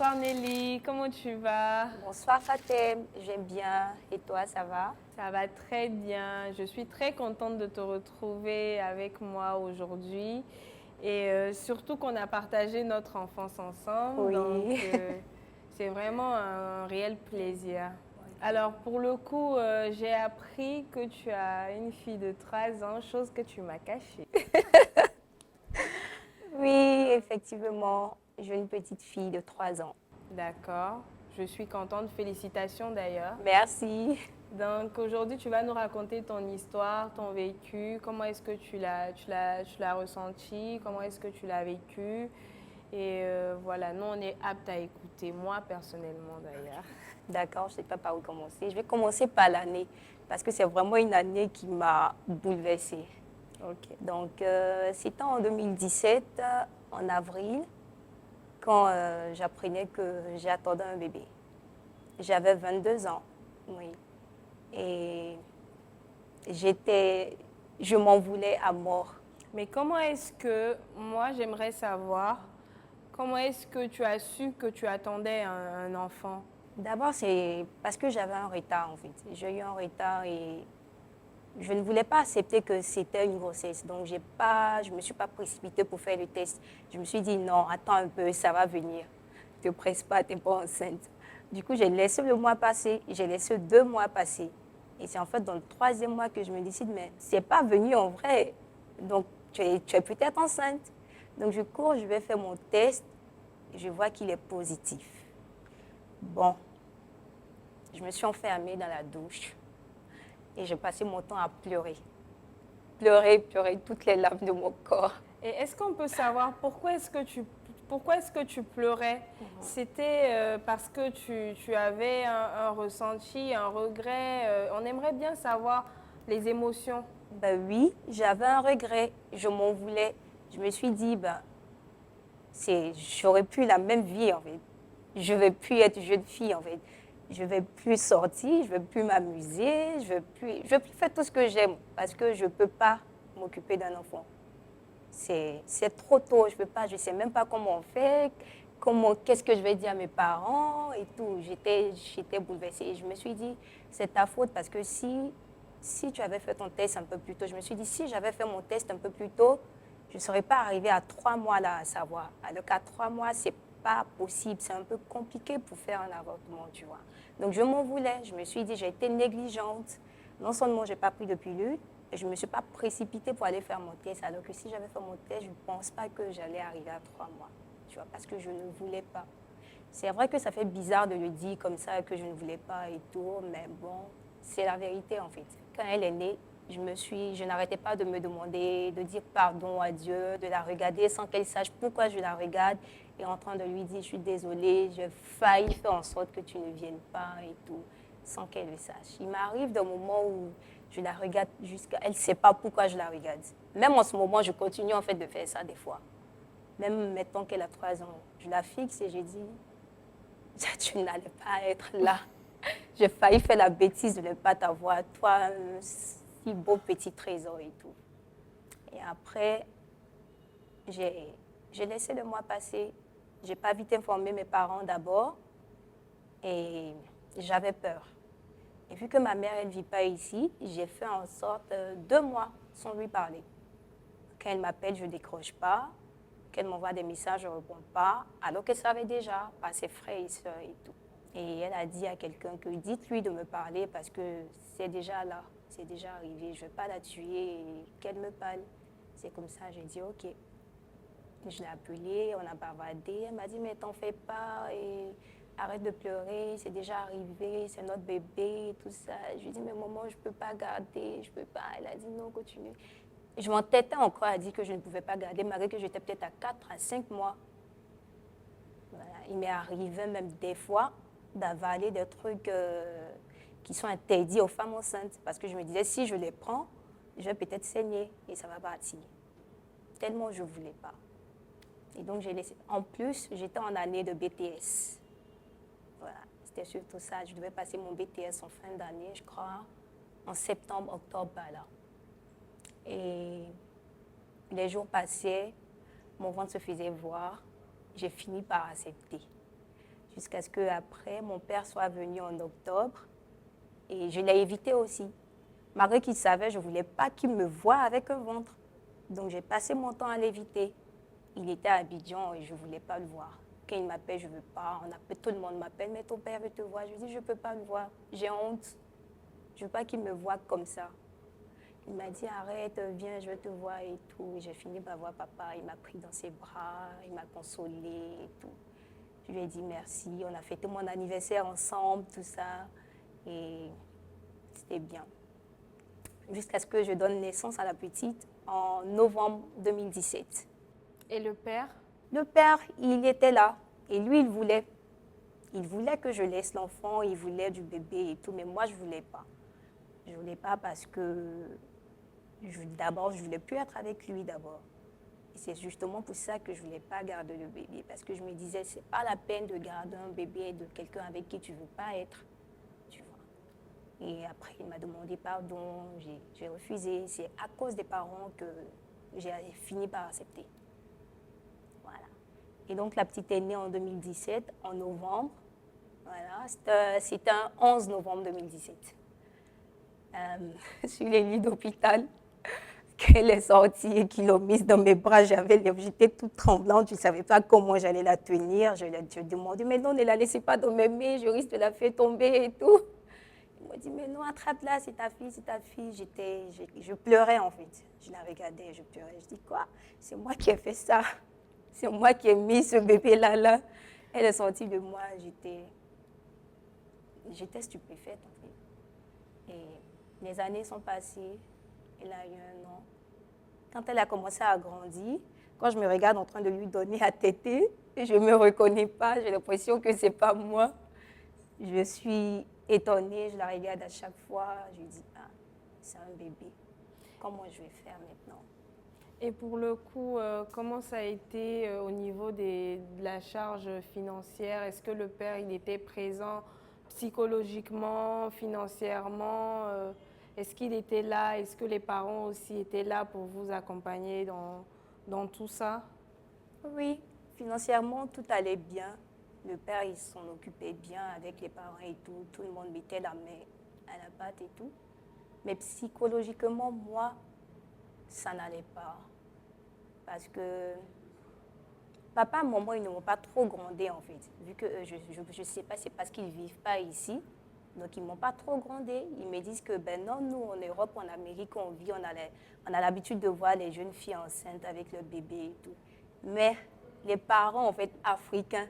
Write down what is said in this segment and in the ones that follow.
Bonsoir Nelly, comment tu vas? Bonsoir Fatem, j'aime bien. Et toi, ça va? Ça va très bien. Je suis très contente de te retrouver avec moi aujourd'hui et surtout qu'on a partagé notre enfance ensemble. Donc, Oui. c'est vraiment un réel plaisir. Alors, pour le coup, j'ai appris que tu as une fille de 13 ans, chose que tu m'as cachée. Oui, effectivement, j'ai une petite fille de 3 ans. D'accord. Je suis contente. Félicitations d'ailleurs. Merci. Donc aujourd'hui, tu vas nous raconter ton histoire, ton vécu, comment est-ce que tu l'as ressenti, comment est-ce que tu l'as vécu. Et voilà, nous, on est aptes à écouter, moi personnellement d'ailleurs. D'accord, je ne sais pas par où commencer. Je vais commencer par l'année, parce que c'est vraiment une année qui m'a bouleversée. Ok. Donc, c'était en 2017, en avril, quand j'apprenais que j'attendais un bébé. J'avais 22 ans, oui. Et je m'en voulais à mort. Mais comment est-ce que, moi j'aimerais savoir, comment est-ce que tu as su que tu attendais un enfant? D'abord, c'est parce que j'avais un retard en fait. J'ai eu un retard et je ne voulais pas accepter que c'était une grossesse. Donc, je ne me suis pas précipitée pour faire le test. Je me suis dit non, attends un peu, ça va venir. Ne te presse pas, tu n'es pas enceinte. Du coup, j'ai laissé le mois passer, j'ai laissé 2 mois passer. Et c'est en fait dans le troisième mois que je me décide, mais c'est pas venu en vrai. Donc, tu es peut-être enceinte. Donc, je cours, je vais faire mon test et je vois qu'il est positif. Bon, je me suis enfermée dans la douche et j'ai passé mon temps à pleurer. Pleurer, pleurer toutes les larmes de mon corps. Et est-ce qu'on peut savoir pourquoi est-ce que tu pleurais? C'était parce que tu avais un ressenti, un regret. On aimerait bien savoir les émotions. Ben oui, j'avais un regret, je m'en voulais. Je me suis dit, j'aurais pu la même vie en fait. Je ne vais plus être jeune fille en fait. Je ne vais plus sortir, je ne vais plus m'amuser, je vais plus faire tout ce que j'aime parce que je ne peux pas m'occuper d'un enfant. C'est trop tôt, je peux pas, je sais même pas comment on fait, qu'est-ce que je vais dire à mes parents et tout. J'étais bouleversée et je me suis dit, c'est ta faute parce que si tu avais fait ton test un peu plus tôt, je me suis dit, si j'avais fait mon test un peu plus tôt, je ne serais pas arrivée à 3 mois là à savoir. Alors qu'à 3 mois, c'est pas possible, c'est un peu compliqué pour faire un avortement, tu vois. Donc je m'en voulais, je me suis dit, j'ai été négligente. Non seulement je n'ai pas pris de pilule, je ne me suis pas précipitée pour aller faire mon test, alors que si j'avais fait mon test, je ne pense pas que j'allais arriver à 3 mois, tu vois, parce que je ne voulais pas. C'est vrai que ça fait bizarre de le dire comme ça, que je ne voulais pas et tout, mais bon, c'est la vérité en fait. Quand elle est née, je n'arrêtais pas de me demander, de dire pardon à Dieu, de la regarder sans qu'elle sache pourquoi je la regarde et en train de lui dire, je suis désolée, j'ai failli faire en sorte que tu ne viennes pas et tout, sans qu'elle le sache. Il m'arrive des moments où je la regarde jusqu'à... Elle ne sait pas pourquoi je la regarde. Même en ce moment, je continue en fait de faire ça des fois. Même maintenant qu'elle a 3 ans, je la fixe et je dis, tu n'allais pas être là. J'ai failli faire la bêtise de ne pas t'avoir, toi, un si beau petit trésor et tout. Et après, j'ai laissé le mois passer. Je n'ai pas vite informé mes parents d'abord et j'avais peur. Et vu que ma mère, elle ne vit pas ici, j'ai fait en sorte 2 mois sans lui parler. Quand elle m'appelle, je ne décroche pas. Quand elle m'envoie des messages, je ne réponds pas. Alors qu'elle savait déjà, par ses frères et sœurs et tout. Et elle a dit à quelqu'un que dites-lui de me parler parce que c'est déjà là, c'est déjà arrivé. Je ne vais pas la tuer et qu'elle me parle. C'est comme ça, j'ai dit ok. Je l'ai appelée, on a bavardé. Elle m'a dit mais t'en fais pas et arrête de pleurer, c'est déjà arrivé, c'est notre bébé et tout ça. Je lui ai dit mais maman, je ne peux pas garder, je ne peux pas. Elle a dit non, continue. Je m'entêtais encore à dire que je ne pouvais pas garder, malgré que j'étais peut-être à 4 à 5 mois. Voilà. Il m'est arrivé même des fois d'avaler des trucs qui sont interdits aux femmes enceintes. Parce que je me disais, si je les prends, je vais peut-être saigner et ça va partir. Tellement je ne voulais pas. Et donc, j'ai laissé. En plus, j'étais en année de BTS. Voilà, c'était surtout ça. Je devais passer mon BTS en fin d'année, je crois, en septembre, octobre, là. Et les jours passaient, mon ventre se faisait voir. J'ai fini par accepter. jusqu'à ce qu'après, mon père soit venu en octobre. Et je l'ai évité aussi. Malgré qu'il savait, je ne voulais pas qu'il me voie avec un ventre. Donc, j'ai passé mon temps à l'éviter. Il était à Abidjan et je ne voulais pas le voir. Quand il m'appelle, je ne veux pas. Tout le monde m'appelle, mais ton père veut te voir. Je lui dis, je ne peux pas le voir. J'ai honte. Je ne veux pas qu'il me voie comme ça. Il m'a dit, arrête, viens, je veux te voir et tout. J'ai fini par voir papa. Il m'a pris dans ses bras, il m'a consolé et tout. Je lui ai dit merci. On a fêté mon anniversaire ensemble, tout ça. Et c'était bien. Jusqu'à ce que je donne naissance à la petite en novembre 2017. Et le père? Le père, il était là. Et lui, il voulait que je laisse l'enfant, il voulait du bébé et tout. Mais moi, je ne voulais pas. Je ne voulais pas parce que d'abord, je ne voulais plus être avec lui d'abord. Et c'est justement pour ça que je ne voulais pas garder le bébé. Parce que je me disais, ce n'est pas la peine de garder un bébé de quelqu'un avec qui tu ne veux pas être. Tu vois. Et après, il m'a demandé pardon, j'ai refusé. C'est à cause des parents que j'ai fini par accepter. Voilà. Et donc, la petite est née en 2017, en novembre. Voilà. C'était un 11 novembre 2017. Sur les lits d'hôpital, qu'elle est sortie et qu'ils l'ont mise dans mes bras, j'étais toute tremblante, je ne savais pas comment j'allais la tenir. Je lui ai demandé, mais non, ne la laissez pas dans mes mains, je risque de la faire tomber et tout. Il m'a dit, mais non, attrape-la, c'est ta fille, c'est ta fille. Je pleurais en fait. Je la regardais, je pleurais. Je dis, quoi? C'est moi qui ai fait ça. C'est moi qui ai mis ce bébé-là, là. Elle est sortie de moi, j'étais stupéfaite en fait. Et les années sont passées, elle a eu 1 an. Quand elle a commencé à grandir, quand je me regarde en train de lui donner à téter, je ne me reconnais pas, j'ai l'impression que ce n'est pas moi. Je suis étonnée, je la regarde à chaque fois, je dis, ah, c'est un bébé, comment je vais faire maintenant? Et pour le coup, comment ça a été au niveau de la charge financière? Est-ce que le père, il était présent psychologiquement, financièrement? Est-ce qu'il était là? Est-ce que les parents aussi étaient là pour vous accompagner dans tout ça? Oui, financièrement, tout allait bien. Le père, il s'en occupait bien avec les parents et tout. Tout le monde mettait la main à la pâte et tout. Mais psychologiquement, moi, ça n'allait pas. Parce que papa et maman, ils ne m'ont pas trop grondé en fait. Vu que je ne sais pas, c'est parce qu'ils ne vivent pas ici. Donc, ils ne m'ont pas trop grondé. Ils me disent que, ben non, nous, en Europe, en Amérique, on vit, on a l'habitude de voir les jeunes filles enceintes avec leur bébé et tout. Mais les parents, en fait, africains,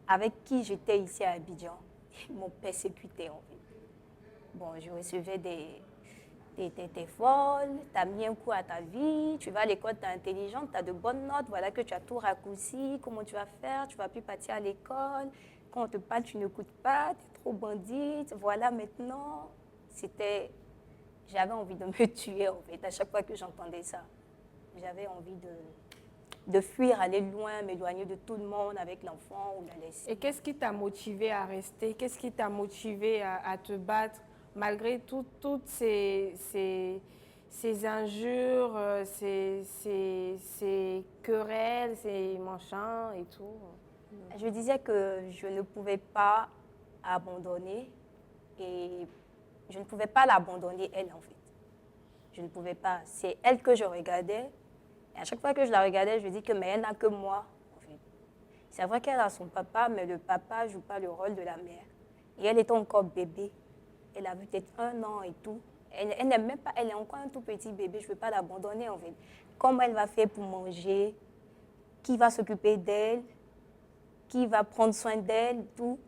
avec qui j'étais ici à Abidjan, ils m'ont persécuté en fait. Bon, je recevais t'es folle, t'as mis un coup à ta vie, tu vas à l'école, t'es intelligente, t'as de bonnes notes, voilà que tu as tout raccourci, comment tu vas faire, tu vas plus partir à l'école, quand on te parle, tu n'écoutes pas, t'es trop bandite, voilà maintenant, j'avais envie de me tuer en fait, à chaque fois que j'entendais ça. J'avais envie de fuir, aller loin, m'éloigner de tout le monde avec l'enfant ou la laisser. Et qu'est-ce qui t'a motivé à rester? Qu'est-ce qui t'a motivé à te battre malgré toutes ces injures, ces querelles, ces machins et tout? Je disais que je ne pouvais pas abandonner et je ne pouvais pas l'abandonner elle en fait. Je ne pouvais pas. C'est elle que je regardais et à chaque fois que je la regardais, je dis que mais elle n'a que moi en fait. C'est vrai qu'elle a son papa, mais le papa ne joue pas le rôle de la mère. Et elle était encore bébé. Elle avait peut-être 1 an et tout. Elle n'est même pas, elle est encore un tout petit bébé. Je ne veux pas l'abandonner en fait. Comment elle va faire pour manger? Qui va s'occuper d'elle? Qui va prendre soin d'elle, tout.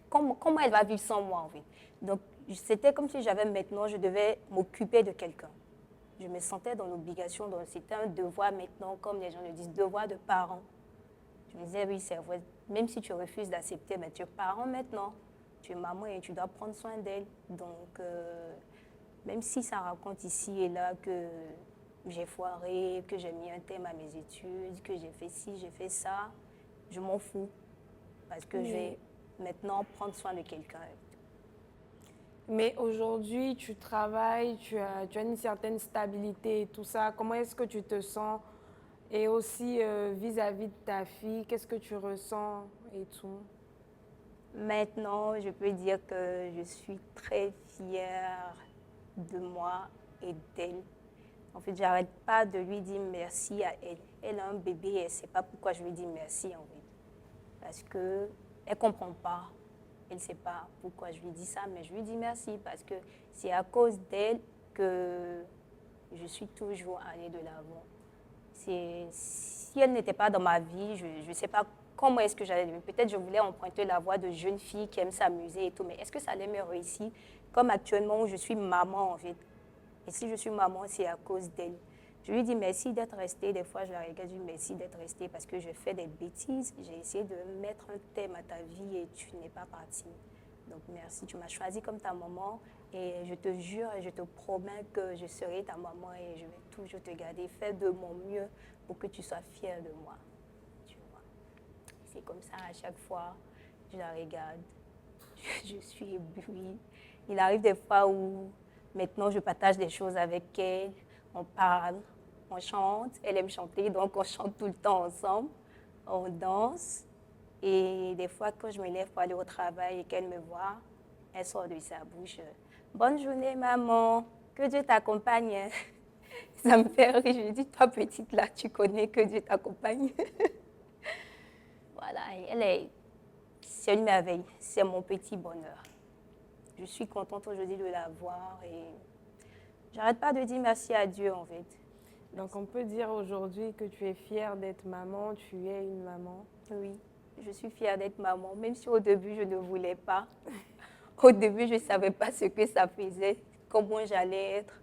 Comment elle va vivre sans moi, en fait. Donc, c'était comme si je devais m'occuper de quelqu'un. Je me sentais dans l'obligation, c'était un devoir maintenant, comme les gens le disent, devoir de parent. Je me disais, oui, c'est vrai, même si tu refuses d'accepter, mais tu es parent maintenant, tu es maman et tu dois prendre soin d'elle. Donc, même si ça raconte ici et là que j'ai foiré, que j'ai mis un thème à mes études, que j'ai fait ci, j'ai fait ça, je m'en fous. Parce que je vais maintenant prendre soin de quelqu'un. Mais aujourd'hui, tu travailles, tu as une certaine stabilité et tout ça. Comment est-ce que tu te sens? Et aussi vis-à-vis de ta fille, qu'est-ce que tu ressens et tout? Maintenant, je peux dire que je suis très fière de moi et d'elle. En fait, j'arrête pas de lui dire merci à elle. Elle a un bébé et elle ne sait pas pourquoi je lui dis merci en fait. Parce qu'elle ne comprend pas. Elle ne sait pas pourquoi je lui dis ça, mais je lui dis merci parce que c'est à cause d'elle que je suis toujours allée de l'avant. Si elle n'était pas dans ma vie, je ne sais pas comment est-ce que j'allais. Peut-être je voulais emprunter la voie de jeune fille qui aime s'amuser et tout, mais est-ce que ça allait me réussir comme actuellement où je suis maman en fait. Et si je suis maman, c'est à cause d'elle. Je lui dis merci d'être restée. Des fois, je la regarde, je lui dis merci d'être restée parce que je fais des bêtises. J'ai essayé de mettre un thème à ta vie et tu n'es pas partie. Donc merci, tu m'as choisi comme ta maman et je te jure et je te promets que je serai ta maman et je vais toujours te garder. Fais de mon mieux pour que tu sois fière de moi. Tu vois. C'est comme ça à chaque fois, je la regarde. Je suis éblouie. Il arrive des fois où maintenant je partage des choses avec elle, on parle, on chante, elle aime chanter, donc on chante tout le temps ensemble, on danse. Et des fois, quand je me lève pour aller au travail et qu'elle me voit, elle sort de sa bouche, bonne journée maman, que Dieu t'accompagne. Ça me fait rire, je lui dis, toi petite là, tu connais que Dieu t'accompagne. Voilà, c'est une merveille, c'est mon petit bonheur. Je suis contente aujourd'hui de la voir et j'arrête pas de dire merci à Dieu en fait. Donc on peut dire aujourd'hui que tu es fière d'être maman, tu es une maman. Oui, je suis fière d'être maman, même si au début je ne voulais pas. Au début, je ne savais pas ce que ça faisait, comment j'allais être.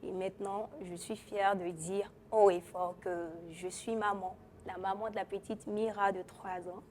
Et maintenant, je suis fière de dire haut et fort que je suis maman, la maman de la petite Mira de 3 ans.